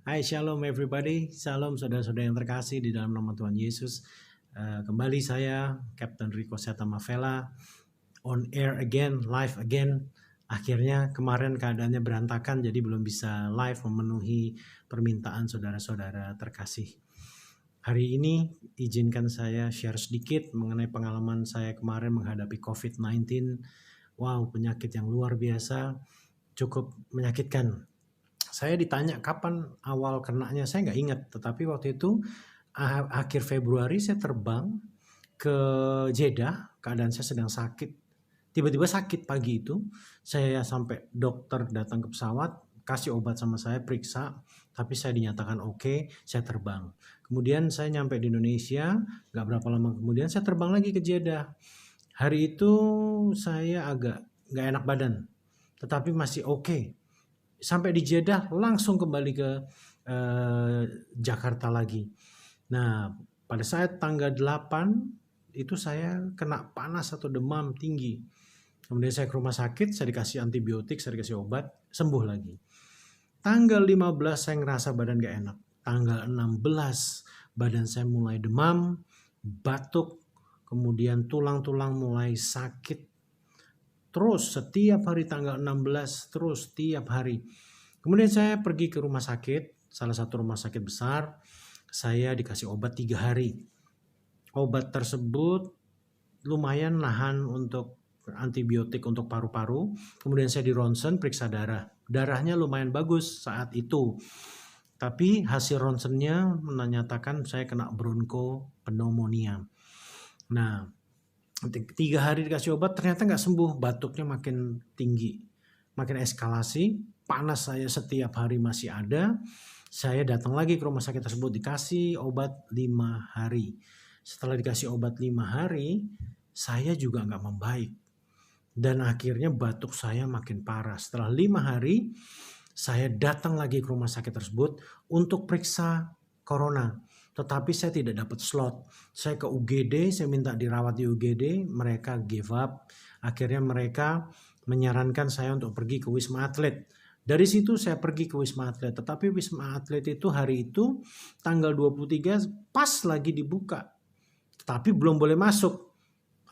Hai, shalom everybody. Shalom saudara-saudara yang terkasih di dalam nama Tuhan Yesus. Kembali saya, Captain Rico Setamavela, on air again, live again. Akhirnya kemarin keadaannya berantakan, jadi belum bisa live memenuhi permintaan saudara-saudara terkasih. Hari ini izinkan saya share sedikit mengenai pengalaman saya kemarin menghadapi COVID-19. Wow, penyakit yang luar biasa, cukup menyakitkan. Saya ditanya kapan awal kenanya, saya nggak ingat. Tetapi waktu itu akhir Februari saya terbang ke Jeddah, keadaan saya sedang sakit. Tiba-tiba sakit pagi itu, saya sampai dokter datang ke pesawat, kasih obat sama saya, periksa, tapi saya dinyatakan oke, saya terbang. Kemudian saya nyampe di Indonesia, nggak berapa lama kemudian saya terbang lagi ke Jeddah. Hari itu saya agak nggak enak badan, tetapi masih oke. Sampai di Jeddah langsung kembali ke Jakarta lagi. Nah, pada saat tanggal 8 itu saya kena panas atau demam tinggi. Kemudian saya ke rumah sakit, saya dikasih antibiotik, saya dikasih obat, sembuh lagi. Tanggal 15 saya ngerasa badan gak enak. Tanggal 16 badan saya mulai demam, batuk, kemudian tulang-tulang mulai sakit. Terus setiap hari tanggal 16, terus tiap hari. Kemudian saya pergi ke rumah sakit, salah satu rumah sakit besar. Saya dikasih obat 3 hari. Obat tersebut lumayan nahan untuk antibiotik untuk paru-paru. Kemudian saya di ronsen, periksa darah. Darahnya lumayan bagus saat itu. Tapi hasil ronsennya menyatakan saya kena bronchopneumonia. Nah, 3 hari dikasih obat ternyata nggak sembuh, batuknya makin tinggi, makin eskalasi, panas saya setiap hari masih ada. Saya datang lagi ke rumah sakit tersebut, dikasih obat 5 hari. Setelah dikasih obat 5 hari, saya juga nggak membaik. Dan akhirnya batuk saya makin parah. Setelah 5 hari, saya datang lagi ke rumah sakit tersebut untuk periksa corona. Tetapi saya tidak dapat slot. Saya ke UGD, saya minta dirawat di UGD, mereka give up. Akhirnya mereka menyarankan saya untuk pergi ke Wisma Atlet. Dari situ saya pergi ke Wisma Atlet. Tetapi Wisma Atlet itu hari itu tanggal 23 pas lagi dibuka. Tetapi belum boleh masuk.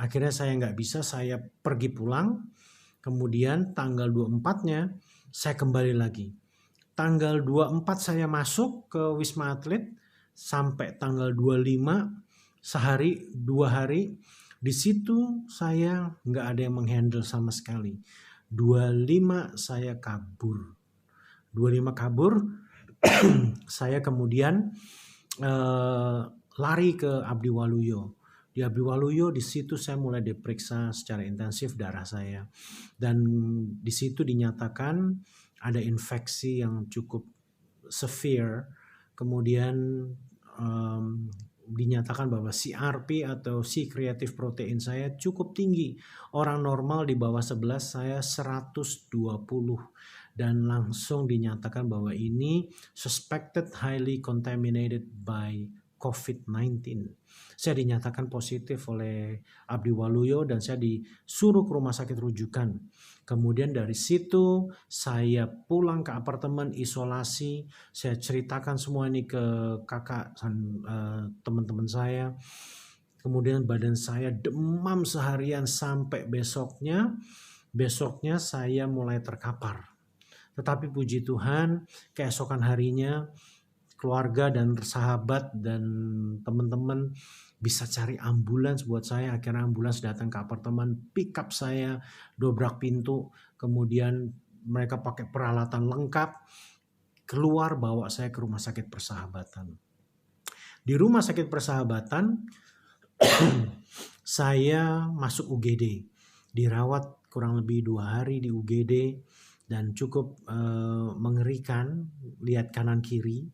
Akhirnya saya nggak bisa, saya pergi pulang. Kemudian tanggal 24-nya saya kembali lagi. Tanggal 24 saya masuk ke Wisma Atlet. Sampai tanggal 25, sehari 2 hari, di situ saya nggak ada yang menghandle sama sekali. 25 saya kabur. 25 kabur, saya kemudian lari ke Abdi Waluyo. Di Abdi Waluyo di situ saya mulai diperiksa secara intensif darah saya. Dan di situ dinyatakan ada infeksi yang cukup severe. Kemudian dinyatakan bahwa CRP atau C creative protein saya cukup tinggi. Orang normal di bawah 11, saya 120. Dan langsung dinyatakan bahwa ini suspected highly contaminated by COVID-19. Saya dinyatakan positif oleh Abdi Waluyo dan saya disuruh ke rumah sakit rujukan. Kemudian dari situ saya pulang ke apartemen isolasi. Saya ceritakan semua ini ke kakak dan teman-teman saya. Kemudian badan saya demam seharian sampai besoknya. Besoknya saya mulai terkapar. Tetapi puji Tuhan, keesokan harinya keluarga dan sahabat dan teman-teman bisa cari ambulans buat saya. Akhirnya ambulans datang ke apartemen, pick up saya, dobrak pintu, kemudian mereka pakai peralatan lengkap, keluar bawa saya ke rumah sakit Persahabatan. Di rumah sakit Persahabatan, saya masuk UGD, dirawat kurang lebih 2 hari di UGD dan cukup mengerikan. Lihat kanan kiri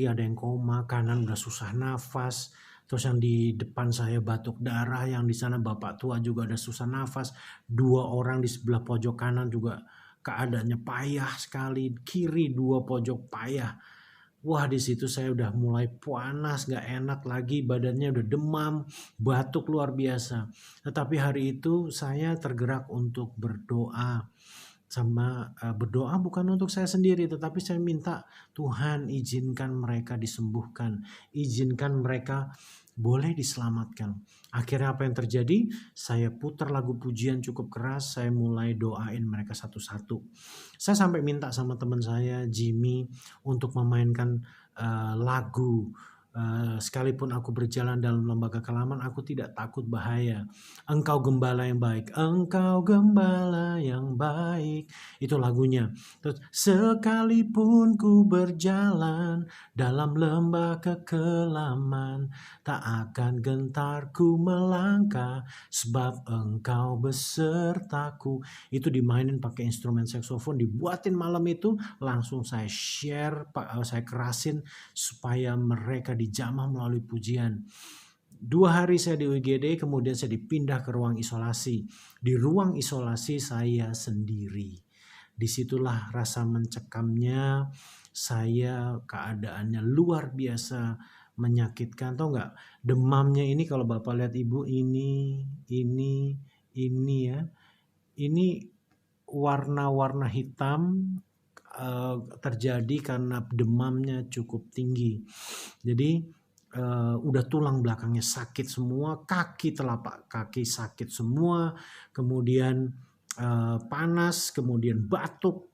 ada yang koma, kanan udah susah nafas. Terus yang di depan saya batuk darah, yang di sana bapak tua juga ada susah nafas. 2 orang di sebelah pojok kanan juga keadaannya payah sekali. Kiri 2 pojok payah. Wah, di situ saya udah mulai panas, gak enak lagi, badannya udah demam, batuk luar biasa. Tetapi hari itu saya tergerak untuk berdoa. berdoa bukan untuk saya sendiri, tetapi saya minta Tuhan izinkan mereka disembuhkan, izinkan mereka boleh diselamatkan. Akhirnya apa yang terjadi? Saya putar lagu pujian cukup keras, saya mulai doain mereka satu-satu. Saya sampai minta sama teman saya Jimmy untuk memainkan lagu. Sekalipun aku berjalan dalam lembaga kelaman, aku tidak takut bahaya. Engkau gembala yang baik, engkau gembala yang baik. Itu lagunya. Terus, sekalipun ku berjalan dalam lembah kekelaman, tak akan gentar ku melangkah, sebab engkau besertaku. Itu dimainin pakai instrumen saksofon, dibuatin malam itu, langsung saya share, saya kerasin supaya mereka dijamah melalui pujian. 2 hari saya di UGD, kemudian saya dipindah ke ruang isolasi. Di ruang isolasi saya sendiri. Disitulah rasa mencekamnya saya, keadaannya luar biasa menyakitkan. Tahu nggak, demamnya ini kalau Bapak lihat Ibu, ini ya. Ini warna-warna hitam terjadi karena demamnya cukup tinggi. Jadi udah tulang belakangnya sakit semua, kaki, telapak kaki sakit semua, kemudian panas, kemudian batuk,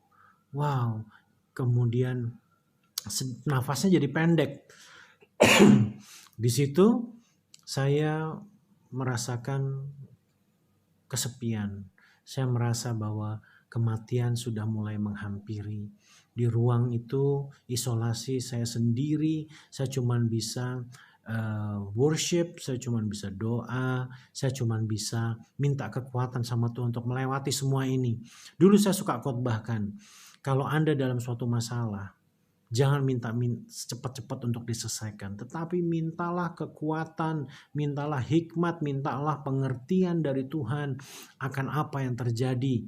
wow, kemudian nafasnya jadi pendek. Di situ saya merasakan kesepian. Saya merasa bahwa kematian sudah mulai menghampiri. Di ruang itu isolasi saya sendiri, saya cuman bisa worship, saya cuman bisa doa, saya cuman bisa minta kekuatan sama Tuhan untuk melewati semua ini. Dulu saya suka khotbahkan, kalau Anda dalam suatu masalah, jangan minta cepat-cepat untuk diselesaikan, tetapi mintalah kekuatan, mintalah hikmat, mintalah pengertian dari Tuhan akan apa yang terjadi.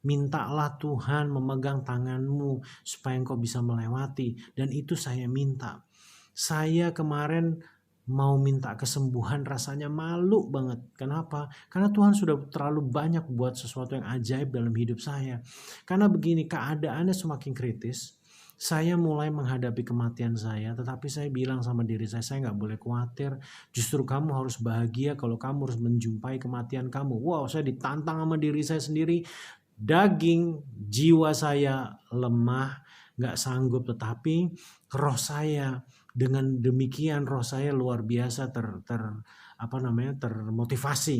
Mintalah Tuhan memegang tanganmu supaya engkau bisa melewati, dan itu saya minta. Saya kemarin mau minta kesembuhan rasanya malu banget. Kenapa? Karena Tuhan sudah terlalu banyak buat sesuatu yang ajaib dalam hidup saya. Karena begini, keadaannya semakin kritis. Saya mulai menghadapi kematian saya, tetapi saya bilang sama diri saya nggak boleh khawatir. Justru kamu harus bahagia kalau kamu harus menjumpai kematian kamu. Wow, saya ditantang sama diri saya sendiri. Daging, jiwa saya lemah, nggak sanggup, tetapi roh saya, dengan demikian roh saya luar biasa termotivasi.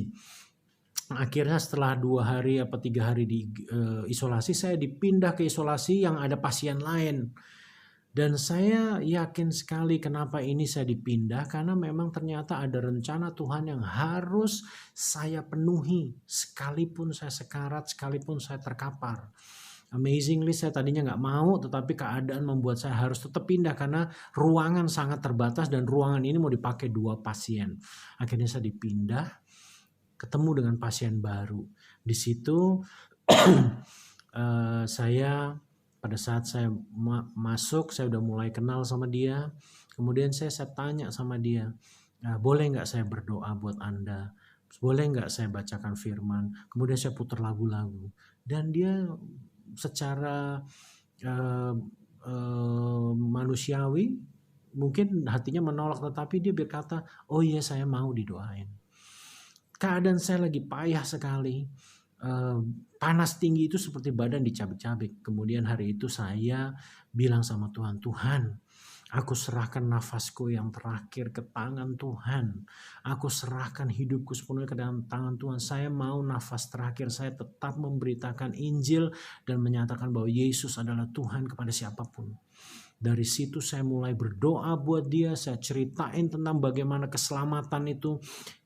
Akhirnya setelah 2 hari apa 3 hari di isolasi, saya dipindah ke isolasi yang ada pasien lain. Dan saya yakin sekali kenapa ini saya dipindah, karena memang ternyata ada rencana Tuhan yang harus saya penuhi sekalipun saya sekarat, sekalipun saya terkapar. Amazingly saya tadinya nggak mau, tetapi keadaan membuat saya harus tetap pindah karena ruangan sangat terbatas dan ruangan ini mau dipakai 2 pasien. Akhirnya saya dipindah, ketemu dengan pasien baru. Di situ saya pada saat saya masuk, saya udah mulai kenal sama dia. Kemudian saya tanya sama dia, boleh nggak saya berdoa buat Anda? Boleh nggak saya bacakan firman? Kemudian saya putar lagu-lagu. Dan dia secara manusiawi mungkin hatinya menolak, tetapi dia berkata, oh iya saya mau didoain. Keadaan saya lagi payah sekali. Panas tinggi itu seperti badan dicabik-cabik. Kemudian hari itu saya bilang sama Tuhan, Tuhan, aku serahkan nafasku yang terakhir ke tangan Tuhan. Aku serahkan hidupku sepenuhnya ke dalam tangan Tuhan. Saya mau nafas terakhir saya tetap memberitakan Injil dan menyatakan bahwa Yesus adalah Tuhan kepada siapapun. Dari situ saya mulai berdoa buat dia, saya ceritain tentang bagaimana keselamatan itu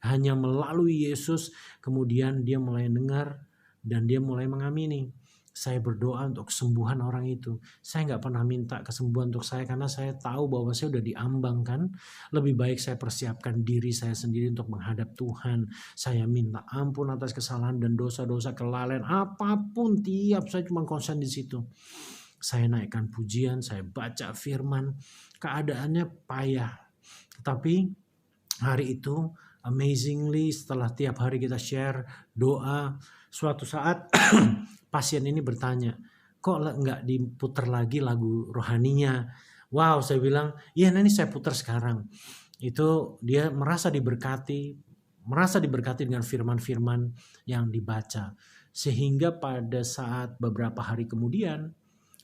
hanya melalui Yesus. Kemudian dia mulai dengar dan dia mulai mengamini. Saya berdoa untuk kesembuhan orang itu. Saya nggak pernah minta kesembuhan untuk saya karena saya tahu bahwa saya udah diambang kan. Lebih baik saya persiapkan diri saya sendiri untuk menghadap Tuhan. Saya minta ampun atas kesalahan dan dosa-dosa, kelalaian apapun, tiap saya cuma konsen di situ. Saya naikkan pujian, saya baca firman, keadaannya payah. Tetapi hari itu amazingly setelah tiap hari kita share doa, suatu saat pasien ini bertanya, kok nggak diputar lagi lagu rohaninya? Wow, saya bilang, iya ini saya putar sekarang. Itu dia merasa diberkati dengan firman-firman yang dibaca. Sehingga pada saat beberapa hari kemudian,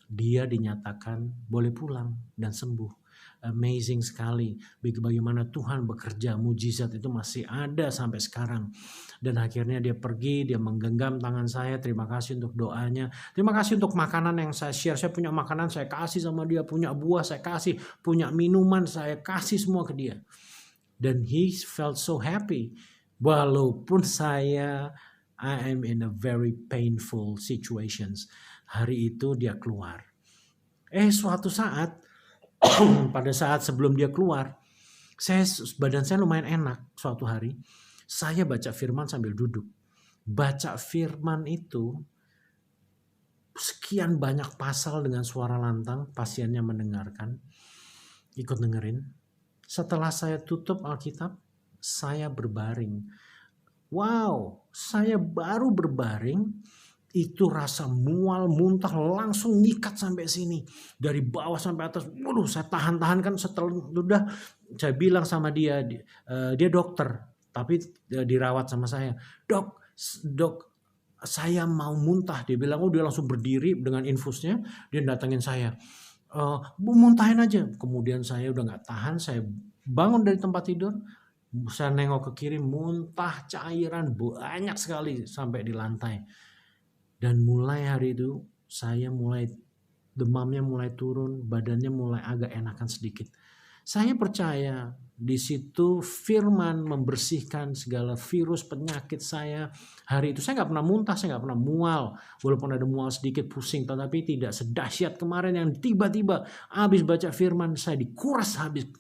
dia dinyatakan boleh pulang dan sembuh. Amazing sekali bagaimana Tuhan bekerja, mujizat itu masih ada sampai sekarang. Dan akhirnya dia pergi, dia menggenggam tangan saya, terima kasih untuk doanya, terima kasih untuk makanan yang saya share, saya punya makanan saya kasih sama dia, punya buah saya kasih, punya minuman saya kasih semua ke dia. Dan he felt so happy, walaupun I am in a very painful situations. Hari itu dia keluar. Suatu saat pada saat sebelum dia keluar, badan saya lumayan enak. Suatu hari saya baca firman sambil duduk. Baca firman itu sekian banyak pasal dengan suara lantang, pasiennya mendengarkan, ikut dengerin. Setelah saya tutup Alkitab, saya berbaring. Wow, saya baru berbaring, itu rasa mual, muntah langsung nyikat sampai sini. Dari bawah sampai atas. Waduh, saya tahan-tahan kan setelah udah saya bilang sama dia dokter, tapi dirawat sama saya. Dok, saya mau muntah. Dia bilang, dia langsung berdiri dengan infusnya, dia datangin saya. Muntahin aja. Kemudian saya udah gak tahan, saya bangun dari tempat tidur, saya nengok ke kiri, muntah cairan banyak sekali sampai di lantai. Dan mulai hari itu demamnya mulai turun, badannya mulai agak enakan sedikit. Saya percaya di situ firman membersihkan segala virus penyakit saya. Hari itu saya nggak pernah muntah, saya nggak pernah mual. Walaupun ada mual sedikit, pusing, tetapi tidak sedahsyat kemarin yang tiba-tiba habis baca firman saya dikuras habis.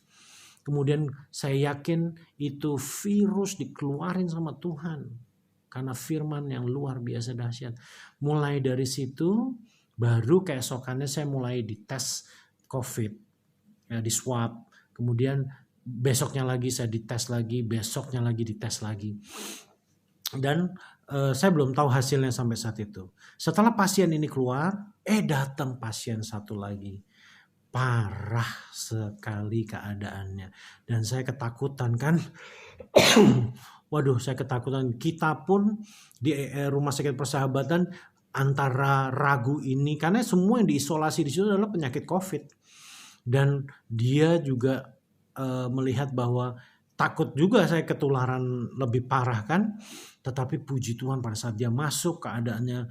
Kemudian saya yakin itu virus dikeluarin sama Tuhan. Karena firman yang luar biasa dahsyat. Mulai dari situ, baru keesokannya saya mulai dites COVID. Ya, di swab. Kemudian besoknya lagi saya dites lagi, besoknya lagi dites lagi. Dan saya belum tahu hasilnya sampai saat itu. Setelah pasien ini keluar, datang pasien satu lagi. Parah sekali keadaannya. Dan saya ketakutan kan. Waduh, saya ketakutan. Kita pun di rumah sakit Persahabatan antara ragu ini, karena semua yang diisolasi di situ adalah penyakit COVID. Dan dia juga melihat bahwa takut juga saya ketularan lebih parah kan. Tetapi puji Tuhan pada saat dia masuk keadaannya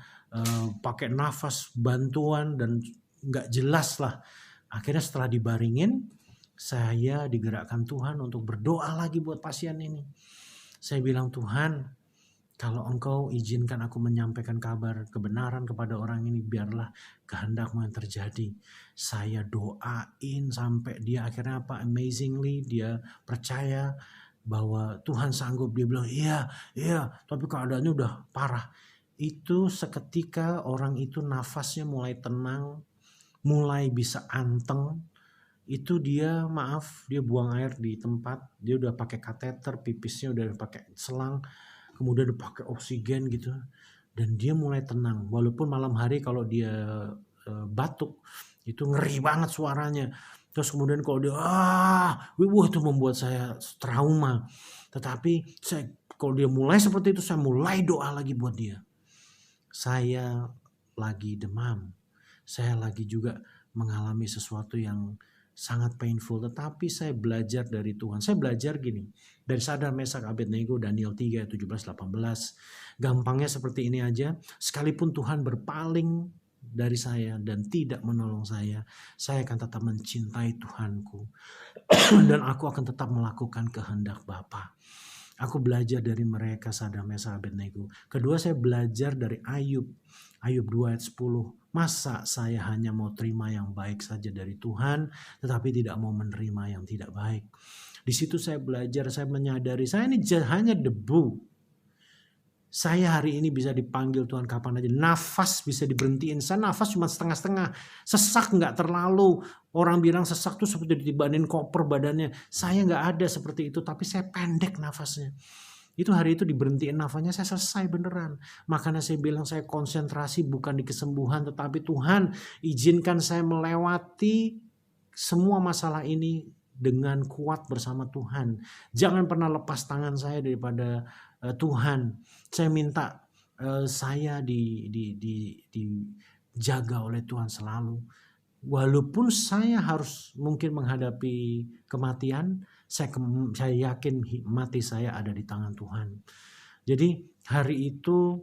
pakai nafas bantuan dan nggak jelas lah. Akhirnya setelah dibaringin, saya digerakkan Tuhan untuk berdoa lagi buat pasien ini. Saya bilang, Tuhan, kalau Engkau izinkan aku menyampaikan kabar kebenaran kepada orang ini, biarlah kehendak-Mu yang terjadi. Saya doain sampai dia akhirnya amazingly dia percaya bahwa Tuhan sanggup. Dia bilang, iya, tapi keadaannya udah parah. Itu seketika orang itu nafasnya mulai tenang, mulai bisa anteng. Itu dia buang air di tempat, dia udah pakai kateter, pipisnya udah pakai selang, kemudian udah pakai oksigen gitu, dan dia mulai tenang. Walaupun malam hari kalau dia batuk itu ngeri banget suaranya. Terus kemudian kalau dia itu membuat saya trauma. Tetapi kalau dia mulai seperti itu, saya mulai doa lagi buat dia. Saya lagi demam, saya lagi juga mengalami sesuatu yang sangat painful, tetapi saya belajar dari Tuhan. Saya belajar gini, dari Sadrak, Mesak, Abednego, Daniel 3, 17, 18. Gampangnya seperti ini aja, sekalipun Tuhan berpaling dari saya dan tidak menolong saya akan tetap mencintai Tuhanku. Dan aku akan tetap melakukan kehendak Bapa. Aku belajar dari mereka, Sadrak, Mesak, Abednego. Kedua, saya belajar dari Ayub 2 ayat 10. Masa saya hanya mau terima yang baik saja dari Tuhan, tetapi tidak mau menerima yang tidak baik. Di situ saya belajar, saya menyadari saya ini hanya debu. Saya hari ini bisa dipanggil Tuhan kapan aja. Nafas bisa diberhentiin. Saya nafas cuma setengah-setengah. Sesak nggak terlalu. Orang bilang sesak tuh seperti ditibanin koper badannya. Saya nggak ada seperti itu, tapi saya pendek nafasnya. Itu hari itu diberhentiin nafasnya, saya selesai beneran. Makanya saya bilang saya konsentrasi bukan di kesembuhan, tetapi Tuhan izinkan saya melewati semua masalah ini dengan kuat bersama Tuhan. Jangan pernah lepas tangan saya daripada Tuhan. Saya minta saya dijaga oleh Tuhan selalu. Walaupun saya harus mungkin menghadapi kematian, saya yakin mati saya ada di tangan Tuhan. Jadi hari itu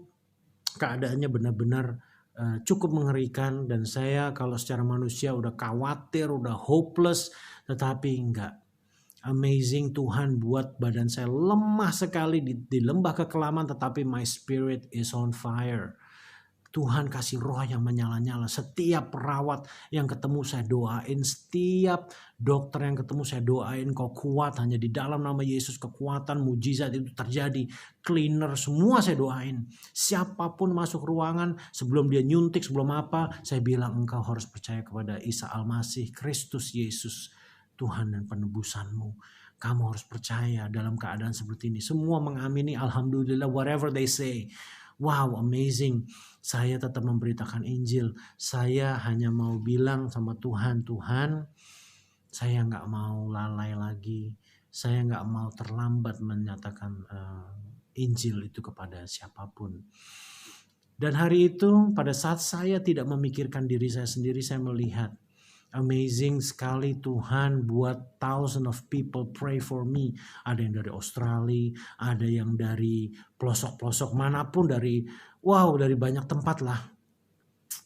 keadaannya benar-benar cukup mengerikan, dan saya kalau secara manusia udah khawatir, udah hopeless, tetapi enggak. Amazing, Tuhan buat badan saya lemah sekali di lembah kekelaman, tetapi my spirit is on fire. Tuhan kasih roh yang menyala-nyala. Setiap perawat yang ketemu saya doain. Setiap dokter yang ketemu saya doain. Kau kuat, hanya di dalam nama Yesus kekuatan mujizat itu terjadi. Cleaner semua saya doain. Siapapun masuk ruangan sebelum dia nyuntik, sebelum apa, saya bilang engkau harus percaya kepada Isa Al-Masih, Kristus Yesus, Tuhan dan penebusanmu. Kamu harus percaya dalam keadaan seperti ini. Semua mengamini, alhamdulillah, whatever they say. Wow, amazing. Saya tetap memberitakan Injil. Saya hanya mau bilang sama Tuhan, Tuhan, saya nggak mau lalai lagi. Saya nggak mau terlambat menyatakan Injil itu kepada siapapun. Dan hari itu, pada saat saya tidak memikirkan diri saya sendiri, saya melihat amazing sekali Tuhan buat thousands of people pray for me. Ada yang dari Australia, ada yang dari pelosok-pelosok manapun, dari banyak tempat lah.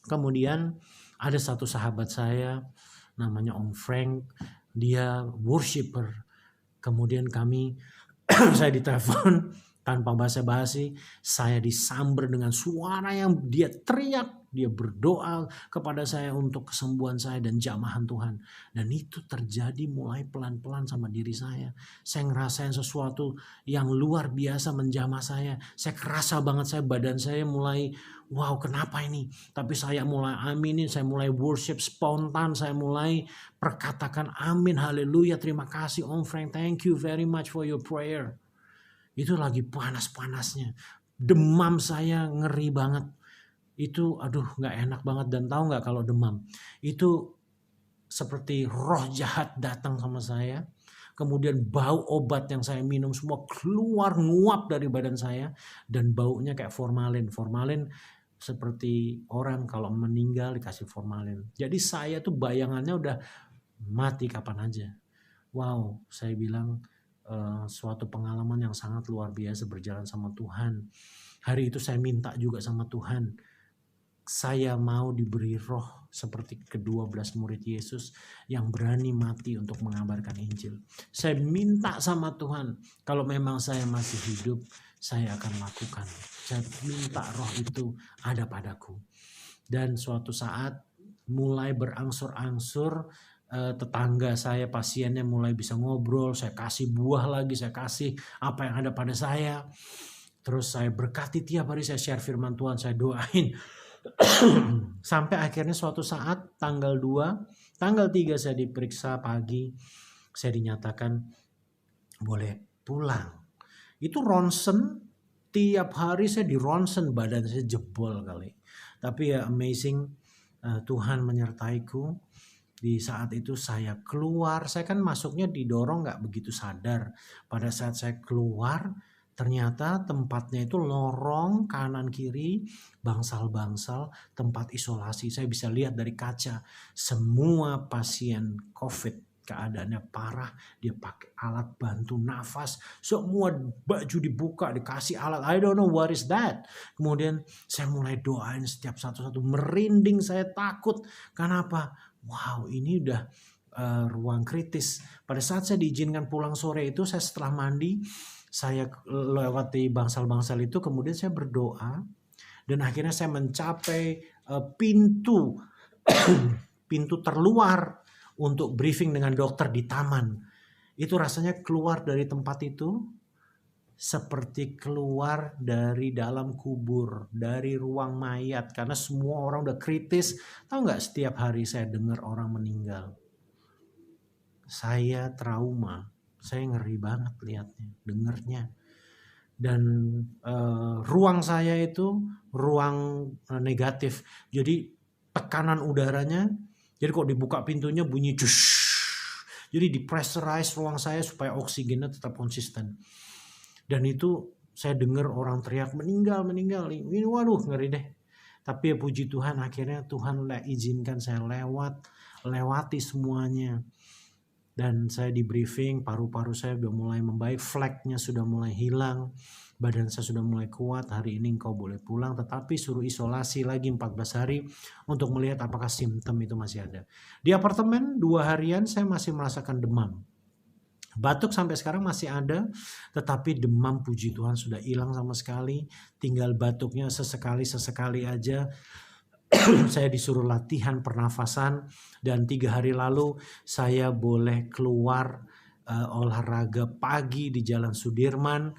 Kemudian ada satu sahabat saya namanya Om Frank, dia worshiper. Kemudian saya ditelepon tanpa basa-basi, saya disamber dengan suara yang dia teriak, dia berdoa kepada saya untuk kesembuhan saya dan jamahan Tuhan. Dan itu terjadi mulai pelan-pelan sama diri saya. Saya ngerasain sesuatu yang luar biasa menjamah saya. Saya kerasa banget, badan saya mulai, wow, kenapa ini? Tapi saya mulai aminin, saya mulai worship spontan, saya mulai perkatakan amin, haleluya, terima kasih Om Frank, thank you very much for your prayer. Itu lagi panas-panasnya. Demam saya ngeri banget. Itu gak enak banget. Dan tahu gak kalau demam? Itu seperti roh jahat datang sama saya. Kemudian bau obat yang saya minum semua keluar nguap dari badan saya. Dan baunya kayak formalin. Formalin seperti orang kalau meninggal dikasih formalin. Jadi saya tuh bayangannya udah mati kapan aja. Wow, saya bilang suatu pengalaman yang sangat luar biasa berjalan sama Tuhan. Hari itu saya minta juga sama Tuhan, saya mau diberi roh seperti ke-12 murid Yesus yang berani mati untuk mengabarkan Injil. Saya minta sama Tuhan, kalau memang saya masih hidup, saya akan lakukan. Saya minta roh itu ada padaku. Dan suatu saat mulai berangsur-angsur, tetangga saya, pasiennya mulai bisa ngobrol, saya kasih buah lagi, saya kasih apa yang ada pada saya. Terus saya berkati tiap hari, saya share firman Tuhan, saya doain. Sampai akhirnya suatu saat tanggal 2, tanggal 3 saya diperiksa pagi, saya dinyatakan boleh pulang. Itu ronsen, tiap hari saya di ronsen, badan saya jebol kali. Tapi ya amazing, Tuhan menyertaiku. Di saat itu saya keluar, saya kan masuknya didorong gak begitu sadar. Pada saat saya keluar, ternyata tempatnya itu lorong kanan kiri, bangsal-bangsal, tempat isolasi. Saya bisa lihat dari kaca, semua pasien COVID keadaannya parah, dia pakai alat bantu nafas, semua baju dibuka, dikasih alat, I don't know what is that. Kemudian saya mulai doain setiap satu-satu, merinding, saya takut. Kenapa? Wow, ini udah ruang kritis. Pada saat saya diizinkan pulang sore itu, saya setelah mandi, saya lewati bangsal-bangsal itu, kemudian saya berdoa, dan akhirnya saya mencapai pintu pintu terluar untuk briefing dengan dokter di taman. Itu rasanya keluar dari tempat itu seperti keluar dari dalam kubur, dari ruang mayat, karena semua orang udah kritis. Tahu nggak, setiap hari saya dengar orang meninggal. Saya trauma, saya ngeri banget lihatnya, dengernya. dan ruang saya itu ruang negatif. Jadi tekanan udaranya, jadi kok dibuka pintunya bunyi cus. Jadi dipressurize ruang saya supaya oksigennya tetap konsisten. Dan itu saya dengar orang teriak meninggal. Ini waduh ngeri deh. Tapi ya puji Tuhan akhirnya Tuhan izinkan saya lewati semuanya. Dan saya di briefing, paru-paru saya sudah mulai membaik, fleknya sudah mulai hilang, badan saya sudah mulai kuat, hari ini engkau boleh pulang, tetapi suruh isolasi lagi 14 hari untuk melihat apakah simptom itu masih ada. Di apartemen 2 harian saya masih merasakan demam. Batuk sampai sekarang masih ada, tetapi demam puji Tuhan sudah hilang sama sekali, tinggal batuknya sesekali aja. Saya disuruh latihan pernafasan dan 3 hari lalu saya boleh keluar olahraga pagi di Jalan Sudirman.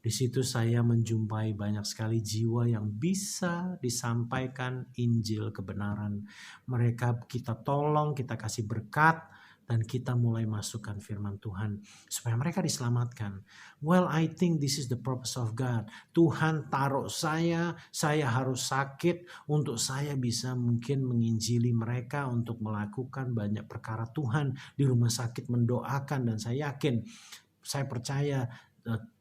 Di situ saya menjumpai banyak sekali jiwa yang bisa disampaikan Injil kebenaran. Mereka kita tolong, kita kasih berkat, dan kita mulai masukkan firman Tuhan supaya mereka diselamatkan. Well, I think this is the purpose of God. Tuhan taruh saya harus sakit untuk saya bisa mungkin menginjili mereka untuk melakukan banyak perkara Tuhan di rumah sakit, mendoakan, dan saya yakin, saya percaya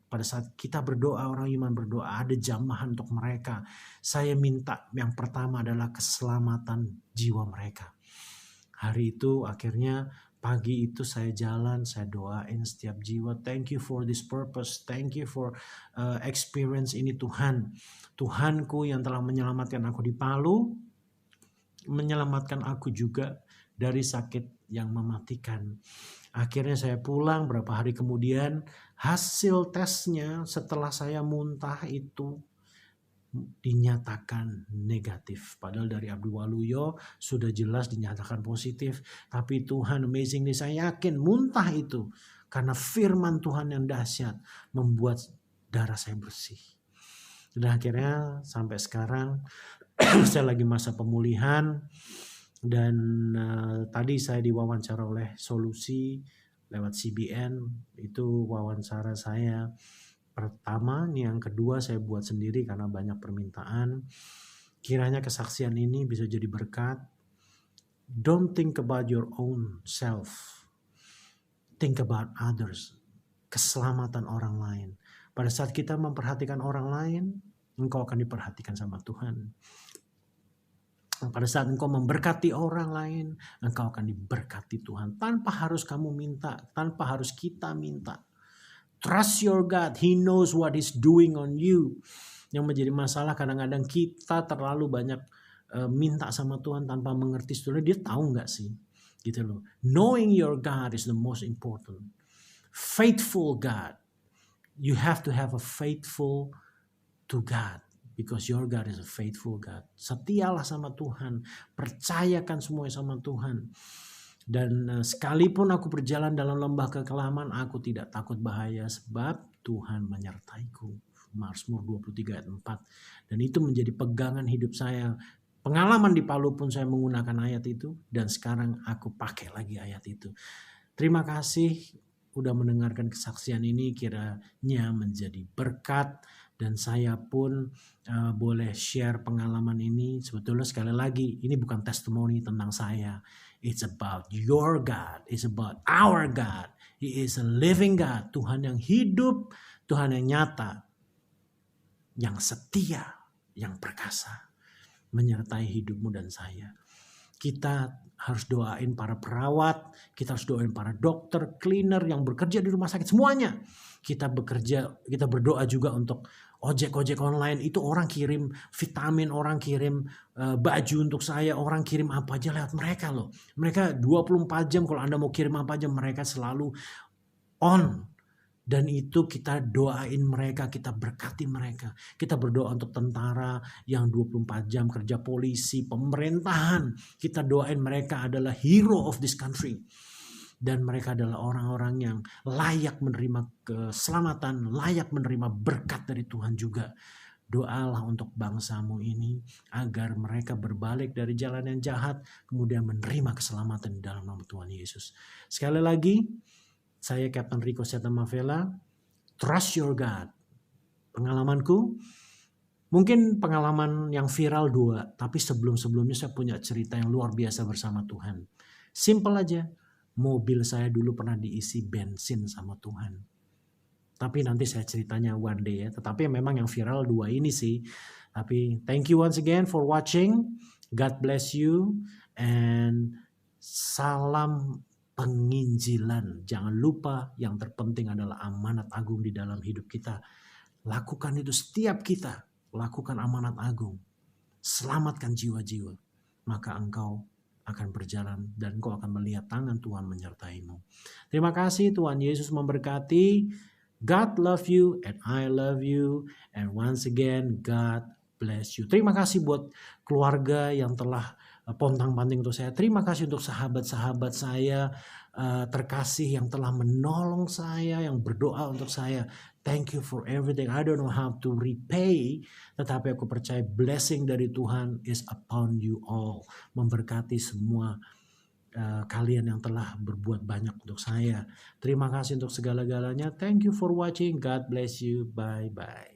pada saat kita berdoa, orang iman berdoa, ada jamahan untuk mereka. Saya minta yang pertama adalah keselamatan jiwa mereka. Hari itu akhirnya pagi itu saya jalan, saya doain setiap jiwa. Thank you for this purpose. Thank you for experience ini Tuhan. Tuhanku yang telah menyelamatkan aku di Palu, menyelamatkan aku juga dari sakit yang mematikan. Akhirnya saya pulang, berapa hari kemudian hasil tesnya setelah saya muntah itu dinyatakan negatif. Padahal dari Abdul Waluyo sudah jelas dinyatakan positif. Tapi Tuhan amazingly saya yakin muntah itu karena firman Tuhan yang dahsyat membuat darah saya bersih. Dan akhirnya sampai sekarang saya lagi masa pemulihan. Dan tadi saya diwawancara oleh Solusi lewat CBN. Itu wawancara saya pertama, yang kedua saya buat sendiri karena banyak permintaan. Kiranya kesaksian ini bisa jadi berkat. Don't think about your own self. Think about others. Keselamatan orang lain. Pada saat kita memperhatikan orang lain, engkau akan diperhatikan sama Tuhan. Pada saat engkau memberkati orang lain, engkau akan diberkati Tuhan. Tanpa harus kamu minta, tanpa harus kita minta. Trust your God. He knows what He's doing on you. Yang menjadi masalah kadang-kadang kita terlalu banyak minta sama Tuhan tanpa mengerti sebenarnya dia tahu nggak sih, gitu loh. Knowing your God is the most important. Faithful God. You have to have a faithful to God because your God is a faithful God. Setialah sama Tuhan. Percayakan semuanya sama Tuhan. Dan sekalipun aku berjalan dalam lembah kekelaman, aku tidak takut bahaya sebab Tuhan menyertaiku. Mazmur 23 ayat 4. Dan itu menjadi pegangan hidup saya. Pengalaman di Palu pun saya menggunakan ayat itu. Dan sekarang aku pakai lagi ayat itu. Terima kasih udah mendengarkan kesaksian ini, kiranya menjadi berkat. Dan saya pun boleh share pengalaman ini. Sebetulnya sekali lagi, ini bukan testimoni tentang saya. It's about your God. It's about our God. He is a living God. Tuhan yang hidup, Tuhan yang nyata, yang setia, yang perkasa, menyertai hidupmu dan saya. Kita harus doain para perawat, kita harus doain para dokter, cleaner yang bekerja di rumah sakit, semuanya. Kita bekerja, kita berdoa juga untuk ojek online. Itu orang kirim vitamin, orang kirim baju untuk saya, orang kirim apa aja lewat mereka loh. Mereka 24 jam kalau Anda mau kirim apa aja mereka selalu on. Dan itu kita doain mereka, kita berkati mereka. Kita berdoa untuk tentara yang 24 jam kerja, polisi, pemerintahan. Kita doain mereka adalah hero of this country. Dan mereka adalah orang-orang yang layak menerima keselamatan, layak menerima berkat dari Tuhan juga. Doalah untuk bangsamu ini agar mereka berbalik dari jalan yang jahat, kemudian menerima keselamatan di dalam nama Tuhan Yesus. Sekali lagi, saya Captain Rico Setamavela. Trust your God. Pengalamanku, mungkin pengalaman yang viral 2, tapi sebelum-sebelumnya saya punya cerita yang luar biasa bersama Tuhan. Simple aja, mobil saya dulu pernah diisi bensin sama Tuhan. Tapi nanti saya ceritanya one day ya. Tetapi memang yang viral 2 ini sih. Tapi thank you once again for watching. God bless you. And salam penginjilan. Jangan lupa yang terpenting adalah amanat agung di dalam hidup kita. Lakukan itu setiap kita. Lakukan amanat agung. Selamatkan jiwa-jiwa. Maka engkau akan berjalan dan engkau akan melihat tangan Tuhan menyertaimu. Terima kasih, Tuhan Yesus memberkati. God love you and I love you. And once again, God bless you. Terima kasih buat keluarga yang telah pontang-panting untuk saya. Terima kasih untuk sahabat-sahabat saya terkasih yang telah menolong saya, yang berdoa untuk saya. Thank you for everything. I don't know how to repay, tetapi aku percaya blessing dari Tuhan is upon you all. Memberkati semua kalian yang telah berbuat banyak untuk saya. Terima kasih untuk segala-galanya. Thank you for watching. God bless you. Bye-bye.